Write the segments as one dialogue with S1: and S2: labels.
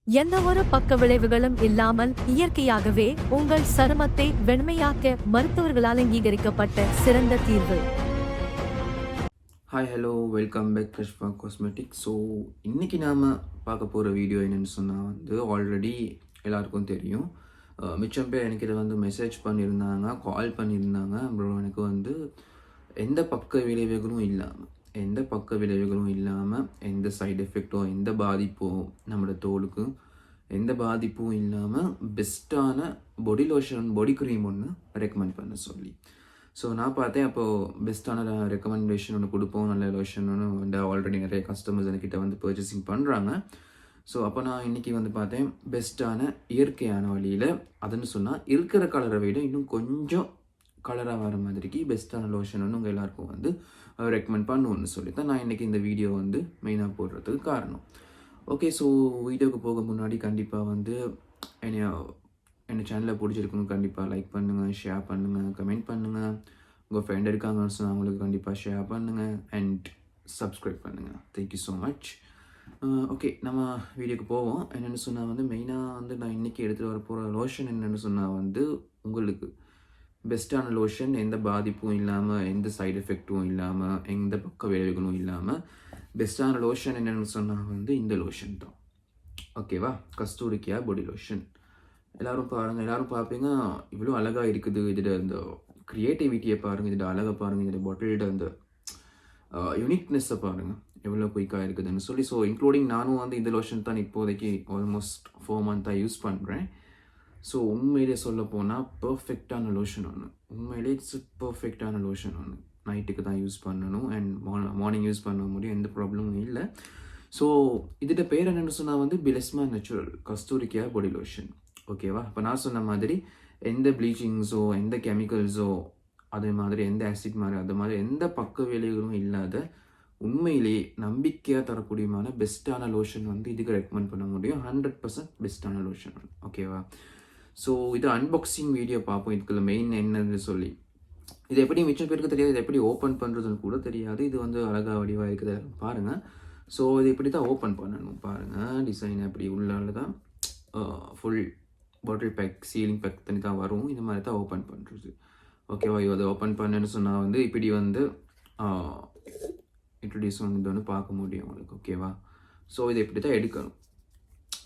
S1: எந்த ஒரு பக்க விளைவுகளும் இல்லாமல் இயற்கையாகவே உங்கள் சருமத்தை வெண்மையாக்க மருத்துவர்களால் அங்கீகரிக்கப்பட்ட சிறந்த தீர்வு.
S2: Hi hello welcome back Krishva cosmetics. So இன்றைக்கி நாம் பார்க்க போகிற வீடியோ என்னென்னு சொன்னால் ஆல்ரெடி எல்லாருக்கும் தெரியும். மிச்சம் பேர் எனக்கு இதை மெசேஜ் பண்ணியிருந்தாங்க, கால் பண்ணியிருந்தாங்க. அப்புறம் எனக்கு எந்த பக்க விளைவுகளும் இல்லாமல் எந்த சைடு எஃபெக்டோ எந்த பாதிப்போ நம்மளோட தோலுக்கு எந்த பாதிப்பும் இல்லாமல் பெஸ்ட்டான பாடி லோஷன் பாடி க்ரீம் ஒன்று ரெக்கமெண்ட் பண்ண சொல்லி. ஸோ நான் பார்த்தேன், அப்போது பெஸ்ட்டான ரெக்கமெண்டேஷன் ஒன்று கொடுப்போம், நல்ல லோஷன் ஒன்று ஆல்ரெடி நிறைய கஸ்டமர்ஸ் என்கிட்ட பர்ச்சேசிங் பண்ணுறாங்க. ஸோ அப்போ நான் இன்றைக்கி பார்த்தேன், பெஸ்ட்டான இயற்கையான வழியில் அதுன்னு சொன்னால் இருக்கிற கலரை விட இன்னும் கொஞ்சம் கலராக வர மாதிரிக்கு பெஸ்ட்டான லோஷன் ஒன்று உங்கள் எல்லாருக்கும் ரெக்கமெண்ட் பண்ணுவோன்னு சொல்லி தான் நான் இன்றைக்கி இந்த வீடியோ மெயினாக போடுறதுக்கு காரணம். ஓகே, ஸோ வீடியோவுக்கு போக முன்னாடி கண்டிப்பாக என்ன சேனலை பிடிச்சிருக்கணும், கண்டிப்பாக லைக் பண்ணுங்கள், ஷேர் பண்ணுங்கள், கமெண்ட் பண்ணுங்கள். உங்கள் ஃப்ரெண்ட் இருக்காங்கன்னு சொன்னால் அவங்களுக்கு கண்டிப்பாக ஷேர் பண்ணுங்கள் அண்ட் சப்ஸ்கிரைப் பண்ணுங்கள். Thank you so much. ஓகே, நம்ம வீடியோக்கு போவோம். என்னென்னு சொன்னால் மெயினாக நான் இன்றைக்கி எடுத்துகிட்டு வர போகிற லோஷன் என்னென்னு சொன்னால் உங்களுக்கு பெஸ்ட்டான லோஷன், எந்த பாதிப்பும் இல்லாமல் எந்த சைடு எஃபெக்டும் இல்லாமல் எந்த பக்க விளைவுகளும் இல்லாமல் பெஸ்ட்டான லோஷன் என்னென்னு சொன்னால் இந்த லோஷன் தான். ஓகேவா? கஸ்தூரிக்கா பாடி லோஷன். எல்லோரும் பாருங்கள், எல்லோரும் பார்ப்பீங்க, இவ்வளோ அழகாக இருக்குது, இதில் இந்த க்ரியேட்டிவிட்டியை பாருங்கள், இதில் அழகாக பாருங்கள், இதில் பாட்டிலோட அந்த யூனிக்னஸை பாருங்கள் எவ்வளோ குயிக்காக இருக்குதுன்னு சொல்லி. ஸோ இன்க்ளூடிங் நானும் இந்த லோஷன் தான் இப்போதைக்கு ஆல்மோஸ்ட் 4 மந்த்தாக யூஸ் பண்ணுறேன். ஸோ உண்மையிலே சொல்ல போனால் பர்ஃபெக்டான லோஷன் ஒன்று, உண்மையிலே இட்ஸ் பர்ஃபெக்டான லோஷன் ஒன்று. நைட்டுக்கு தான் யூஸ் பண்ணணும் அண்ட் மார்னிங் யூஸ் பண்ண முடியும், எந்த ப்ராப்ளமும் இல்லை. ஸோ இதோட பேர் என்னென்னு சொன்னால் பிலெஸ்மா நேச்சுரல் கஸ்தூரிக்கா பாடி லோஷன். ஓகேவா? இப்போ நான் சொன்ன மாதிரி எந்த ப்ளீச்சிங்ஸோ எந்த கெமிக்கல்ஸோ அதே மாதிரி எந்த ஆசிட் மாதிரி அது மாதிரி எந்த பக்க விளைவுகளும் இல்லாத உண்மையிலே நம்பிக்கையாக தரக்கூடியமான பெஸ்ட்டான லோஷன் இதுக்கு ரெக்கமெண்ட் பண்ண முடியும். 100% பெஸ்ட்டான லோஷன். ஓகேவா? ஸோ இது அன்பாக்சிங் வீடியோ பார்ப்போம். இதுக்குள்ள மெயின் என்னன்னு சொல்லி. இது எப்படி மிச்சம் பேருக்கு தெரியாது, இது எப்படி ஓப்பன் பண்ணுறதுன்னு கூட தெரியாது. இது அழகாக வடிவாக இருக்குது பாருங்கள். ஸோ இது இப்படி தான் ஓப்பன் பண்ணணும் பாருங்கள். டிசைன் எப்படி உள்ளால தான் full bottle pack sealing pack தனி தான் வரும். இந்த மாதிரி தான் ஓப்பன் பண்ணுறது. ஓகேவா? அதை ஓப்பன் பண்ணுன்னு சொன்னால் இப்படி இன்ட்ரடியூஸ் பார்க்க முடியும் உங்களுக்கு. ஓகேவா? ஸோ இதை இப்படி தான் எடுக்கணும்.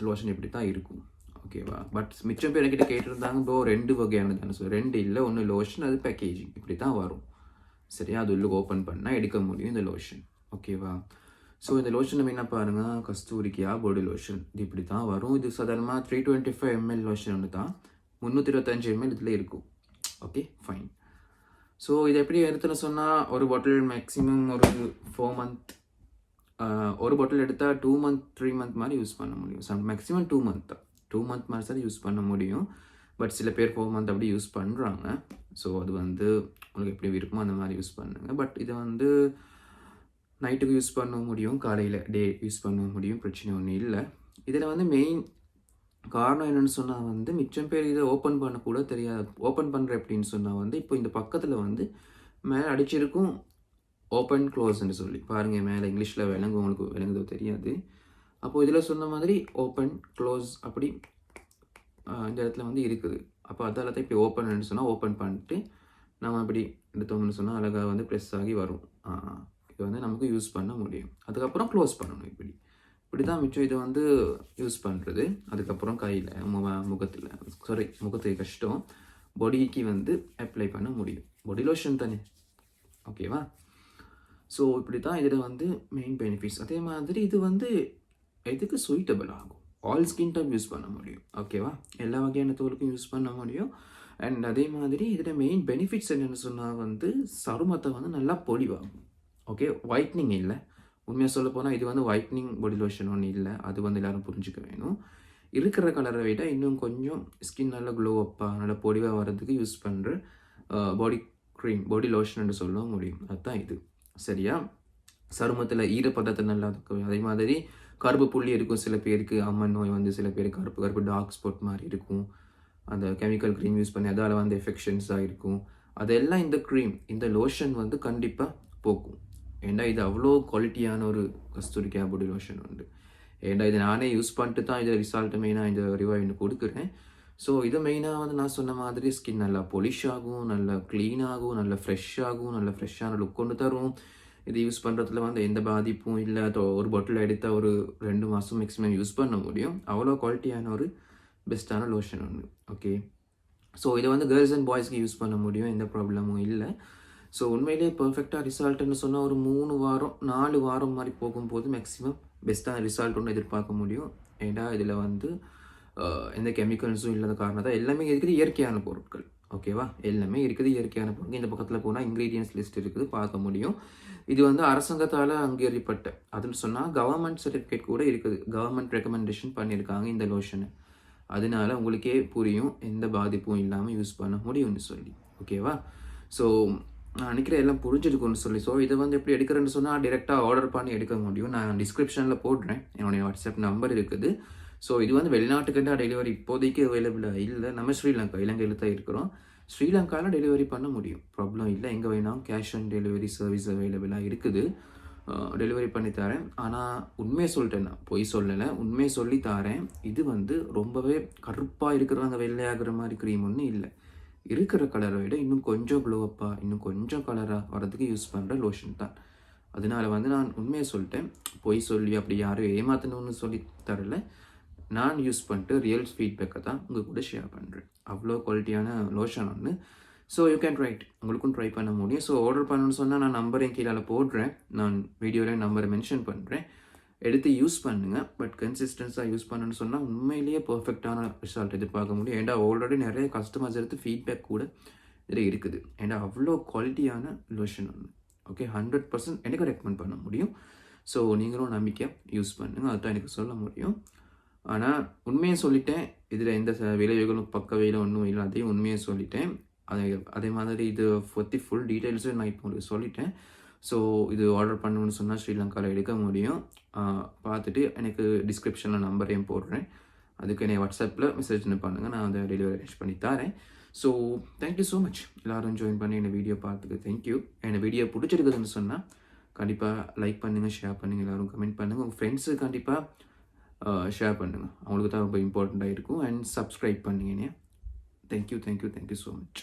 S2: லோஷன் இப்படி தான் இருக்கும். ஓகேவா? பட் மிச்சம் பேர் என்கிட்ட கேட்டிருந்தாங்க, இப்போ 2 வகையானது தானே. ஸோ 2 இல்லை, ஒன்று லோஷன், அது பேக்கேஜிங் இப்படி தான் வரும். சரியா? அது உள்ள ஓப்பன் பண்ணால் எடுக்க முடியும் இந்த லோஷன். ஓகேவா? ஸோ இந்த லோஷன் நம்ம என்ன பாருங்கள், கஸ்தூரிக்கா பாடி லோஷன். இது இப்படி தான் வரும். இது சாதாரணமாக 325 ml லோஷன் ஒன்று தான். 325 ml இதில் இருக்கும். Okay, fine. ஸோ இது எப்படி எடுத்துன்னு சொன்னால் ஒரு பாட்டில் மேக்ஸிமம் ஒரு 4 மந்த், ஒரு பாட்டில் எடுத்தால் 2 மந்த் 3 மந்த் மாதிரி யூஸ் பண்ண முடியும். மேக்ஸிமம் 2 மந்த் தான், 2 மந்த் மாதிரி தான் யூஸ் பண்ண முடியும். பட் சில பேர் 4 மந்த் அப்படி யூஸ் பண்ணுறாங்க. ஸோ அது உங்களுக்கு எப்படி விருப்பமோ அந்த மாதிரி யூஸ் பண்ணுங்க. பட் இதை நைட்டுக்கு யூஸ் பண்ண முடியும், காலையில் டே யூஸ் பண்ண முடியும், பிரச்சனை ஒன்றும் இல்லை. இதில் மெயின் காரணம் என்னென்னு சொன்னால் மிச்சம் பேர் இதை ஓப்பன் பண்ணக்கூட தெரியாது. ஓப்பன் பண்ணுற எப்படின்னு சொன்னால் இப்போ இந்த பக்கத்தில் மேலே அடிச்சிருக்கும் ஓப்பன் க்ளோஸ்ன்னு சொல்லி பாருங்கள். மேலே இங்கிலீஷில் உங்களுக்கு விளங்குதோ தெரியாது. அப்போது இதில் சொன்ன மாதிரி ஓப்பன் க்ளோஸ் அப்படி இந்த இடத்துல இருக்குது. அப்போ அதால் தான் இப்படி ஓப்பன் சொன்னால் ஓப்பன் பண்ணிட்டு நம்ம இப்படி எடுத்தோம்னு சொன்னால் அழகாக ப்ரெஸ் ஆகி வரும். இது நமக்கு யூஸ் பண்ண முடியும். அதுக்கப்புறம் க்ளோஸ் பண்ணணும். இப்படி தான் மிச்சம் இது யூஸ் பண்ணுறது. அதுக்கப்புறம் கையில் முகத்துக்கு கஷ்டம், பாடிக்கு அப்ளை பண்ண முடியும். பாடி லோஷன் தானே. ஓகேவா? ஸோ இப்படி தான் இதில் மெயின் பெனிஃபிட்ஸ். அதே மாதிரி இது எதுக்கு சூட்டபிள் ஆகும், ஆல் ஸ்கின் டைப் யூஸ் பண்ண முடியும். ஓகேவா? எல்லா வகையான தோலுக்கும் யூஸ் பண்ண முடியும். அண்ட் அதே மாதிரி இதில் மெயின் பெனிஃபிட்ஸ் என்னென்னு சொன்னால் சருமத்தை நல்லா பொலிவாகும். ஓகே, ஒயிட்னிங் இல்லை. உண்மையாக சொல்ல போனால் இது ஒயிட்னிங் பாடி லோஷன் ஒன்று இல்லை. அது எல்லோரும் புரிஞ்சுக்க வேணும். இருக்கிற கலரை விட இன்னும் கொஞ்சம் ஸ்கின் நல்லா க்ளோ அப்பாக நல்லா பொடிவாக வர்றதுக்கு யூஸ் பண்ணுற பாடி க்ரீம், பாடி லோஷன் சொல்ல முடியும். அதுதான் இது. சரியா? சருமத்தில் ஈரப்பதத்தை நல்லா இருக்கும். அதே மாதிரி கருப்பு புள்ளி இருக்கும் சில பேருக்கு, அம்மன் நோய் சில பேருக்கு கருப்பு கருப்பு டார்க் ஸ்பாட் மாதிரி இருக்கும். அந்த கெமிக்கல் க்ரீம் யூஸ் பண்ணி அதால் எஃபெக்ஷன்ஸாக இருக்கும். அதெல்லாம் இந்த க்ரீம், இந்த லோஷன் கண்டிப்பாக போக்கும். ஏன்னா இது அவ்வளோ குவாலிட்டியான ஒரு கஸ்தூரிக்கா பாடி லோஷன் ஏன்டா இது நானே யூஸ் பண்ணிட்டு தான் இது ரிசல்ட்டை மெயினாக இந்த ரிவைவ் கொடுக்குறேன். ஸோ இது மெயினாக வந்து நான் சொன்ன மாதிரி ஸ்கின் நல்லா பொலிஷ் ஆகும், நல்லா க்ளீன் ஆகும், நல்லா ஃப்ரெஷ் ஆகும், நல்ல ஃப்ரெஷ்ஷான லுக் கொண்டு தரும். இது யூஸ் பண்ணுறதுல வந்து எந்த பாதிப்பும் இல்லை. ஒரு பாட்டில் எடுத்தால் ஒரு 2 மாதம் மேக்ஸிமம் யூஸ் பண்ண முடியும். அவ்வளோ குவாலிட்டியான ஒரு பெஸ்ட்டான லோஷன் ஒன்று. ஓகே, ஸோ இதை வந்து கேர்ள்ஸ் அண்ட் பாய்ஸ்க்கு யூஸ் பண்ண முடியும், எந்த ப்ராப்ளமும் இல்லை. ஸோ உண்மையிலேயே பர்ஃபெக்டாக ரிசல்ட்டுன்னு சொன்னால் ஒரு 3 வாரம் 4 வாரம் மாதிரி போகும்போது மேக்ஸிமம் பெஸ்ட்டான ரிசல்ட் ஒன்று எதிர்பார்க்க முடியும். ஏன்னா இதில் வந்து எந்த கெமிக்கல்ஸும் இல்லாத காரணத்தான் எல்லாமே இருக்குது இயற்கையான பொருட்கள். ஓகேவா, எல்லாமே இருக்குது இயற்கையான பொருட்கள். இந்த பக்கத்தில் போனால் இன்க்ரீடியன்ஸ் லிஸ்ட் இருக்குது, பார்க்க முடியும். இது வந்து அரசாங்கத்தால் அங்கீகரிக்கப்பட்ட அதுன்னு சொன்னால் கவர்மெண்ட் சர்டிஃபிகேட் கூட இருக்குது. கவர்மெண்ட் ரெக்கமெண்டேஷன் பண்ணியிருக்காங்க இந்த லோஷனை. அதனால உங்களுக்கே புரியும் எந்த பாதிப்பும் இல்லாமல் யூஸ் பண்ண முடியும்னு சொல்லி. ஓகேவா, ஸோ நான் நினைக்கிறேன் எல்லாம் புரிஞ்சிருக்கும்னு சொல்லி. ஸோ இதை வந்து எப்படி எடுக்கிறேன்னு சொன்னால் டிரெக்டாக ஆர்டர் பண்ணி எடுக்க முடியும். நான் டிஸ்கிரிப்ஷனில் போடுறேன், என்னுடைய வாட்ஸ்அப் நம்பர் இருக்குது. ஸோ இது வந்து வெளிநாட்டுக்கிட்ட டெலிவரி இப்போதைக்கு அவைலபிளாக இல்லை. நம்ம ஸ்ரீலங்கா இலங்கையில் தான் இருக்கிறோம். ஸ்ரீலங்காவில் டெலிவரி பண்ண முடியும், ப்ராப்ளம் இல்லை. எங்கே வேணாலும் கேஷ் ஆன் டெலிவரி சர்வீஸ் அவைலபிளாக இருக்குது, டெலிவரி பண்ணி தரேன். ஆனால் உண்மையை சொல்லிட்டேன், நான் பொய் சொல்லலை, உண்மையை சொல்லி தரேன். இது வந்து ரொம்பவே கருப்பாக இருக்கிறவங்க வெள்ளையாகிற மாதிரி க்ரீம் ஒன்றும் இல்லை. இருக்கிற கலரை விட இன்னும் கொஞ்சம் க்ளோஅப்பாக இன்னும் கொஞ்சம் கலராக வரதுக்கு யூஸ் பண்ணுற லோஷன் தான். அதனால வந்து நான் உண்மையை சொல்லிட்டேன், பொய் சொல்லி அப்படி யாரும் ஏமாற்றணும்னு சொல்லி தரல. நான் யூஸ் பண்ணிட்டு ரியல் ஃபீட்பேக்கை தான் உங்கள் கூட ஷேர் பண்ணுறேன். அவ்வளோ குவாலிட்டியான லோஷன் ஒன்று. ஸோ யூ கேன் ட்ரை, உங்களுக்கும் ட்ரை பண்ண முடியும். ஸோ ஆர்டர் பண்ணணும்னு சொன்னால் நான் நம்பரையும் கீழே போடுறேன், நான் வீடியோவில் நம்பரை மென்ஷன் பண்ணுறேன், எடுத்து யூஸ் பண்ணுங்கள். பட் கன்சிஸ்டன்ஸாக யூஸ் பண்ணணும்னு சொன்னால் உண்மையிலேயே பர்ஃபெக்டான ரிசல்ட் எதிர்பார்க்க முடியும். ஏன்னா ஆல்ரெடி நிறைய கஸ்டமர்ஸ் எடுத்து ஃபீட்பேக் கூட இதில் இருக்குது. ஏன்னா அவ்வளோ குவாலிட்டியான லோஷன் ஒன்று. ஓகே, 100% எனக்கு ரெக்கமெண்ட் பண்ண முடியும். ஸோ நீங்களும் நம்பிக்கையாக யூஸ் பண்ணுங்கள், அதுதான் எனக்கு சொல்ல முடியும். ஆனால் உண்மையை சொல்லிட்டேன், இதில் எந்த விளைவுகளும் பக்க விளைவு ஒன்றும் இல்லை, அதையும் உண்மையை சொல்லிட்டேன். அதே மாதிரி இது பற்றி ஃபுல் டீட்டெயில்ஸும் நான் இப்போ உங்களுக்கு சொல்லிட்டேன். ஸோ இது ஆர்டர் பண்ணணும்னு சொன்னால் ஸ்ரீலங்காவில் எடுக்க முடியும். பார்த்துட்டு எனக்கு டிஸ்கிரிப்ஷனில் நம்பரையும் போடுறேன், அதுக்கு என்னை வாட்ஸ்அப்பில் மெசேஜ் பண்ணுங்கள், நான் அதை டெலிவரி அரேஞ்ச் பண்ணி தரேன். ஸோ தேங்க்யூ ஸோ மச், எல்லோரும் ஜாயின் பண்ணி என்னை வீடியோ பார்த்துக்கு தேங்க்யூ. என்னை வீடியோ பிடிச்சிருக்குதுன்னு சொன்னால் கண்டிப்பாக லைக் பண்ணுங்கள், ஷேர் பண்ணுங்கள், எல்லோரும் கமெண்ட் பண்ணுங்கள், உங்கள் ஃப்ரெண்ட்ஸுக்கு கண்டிப்பாக ஷேர் பண்ணுங்கள், அவங்களுக்கு தான் ரொம்ப இம்பார்ட்டண்ட்டாக இருக்கும். அண்ட் சப்ஸ்கிரைப் பண்ணுங்க. Thank you so much.